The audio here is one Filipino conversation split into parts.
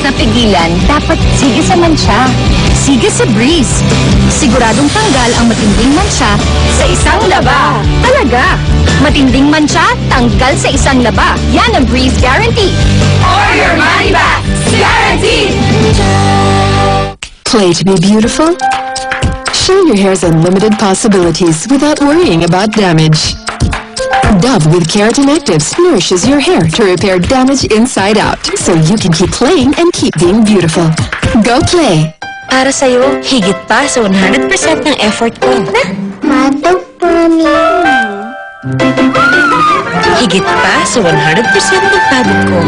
Imbis na pigilan, dapat sige sa mancha. Sige sa Breeze. Siguradong tanggal ang matinding mancha sa isang laba. Talaga! Matinding mancha, tanggal sa isang laba. Yan ang Breeze Guarantee. Or your money back. Guaranteed! Play to be beautiful? Show your hair's unlimited possibilities without worrying about damage. Dove with Keratin Actives nourishes your hair to repair damage inside out, so you can keep playing and keep being beautiful. Go play! Para sa'yo, higit pa sa 100% ng effort ko. Matog, Mami. Higit pa sa 100% ng pagod ko.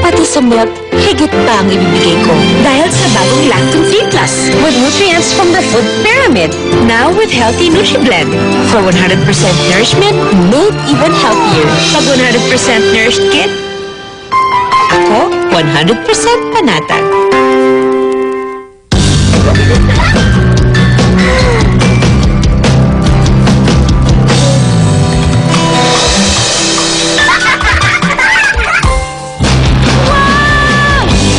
Pati sa milk, higit pa ang ibibigay ko. Dahil sa bagong Lactin 3 Plus with nutrients from the food pyramid. Now with Healthy NutriBlend. For 100% nourishment, made even healthier. Pag 100% nourished kid, ako 100% panatag.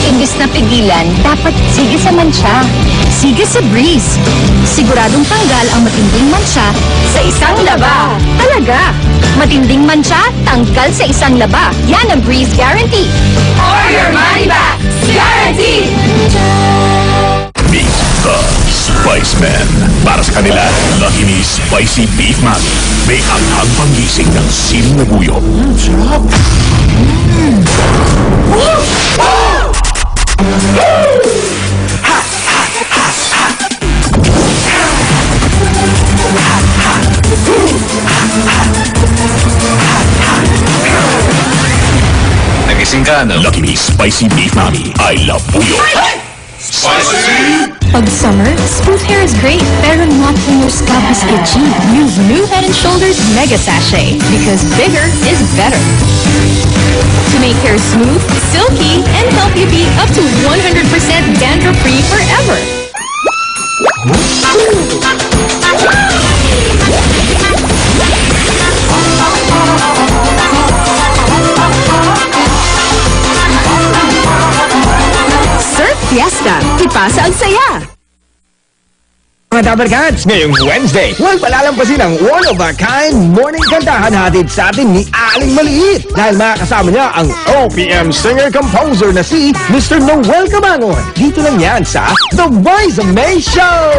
Imbis na pigilan, dapat sige sa mancha. Sige sa Breeze. Siguradong tanggal ang matinding mancha sa isang laba. Talaga! Matinding mancha, tanggal sa isang laba. Yan ang Breeze Guarantee. Or your money back. Guaranteed! Meet the Spice Man. Para sa kanila, Lucky Me Spicy Beef Mami. May anghang panggising ng siling na buyo. Sarap! Nagising ka, no? Lucky Me Spicy Beef Mami. I love buyo. Spicy! Pag summer, smooth hair is great, pero not when your scalp is itchy. Use new Head & Shoulders Mega Sachet, because bigger is better. To make hair smooth, silky, and help you be up to 100% dandruff-free forever. Surf Fiesta, ipasa ang saya! Mga Dabarkats, ngayong Wednesday, huwag palalampasin ang one-of-a-kind morning kantahan hatid sa atin ni Aling Maliit dahil makakasama niya ang OPM singer-composer na si Mr. Noel Cabangon. Dito lang yan sa The Boys May Show!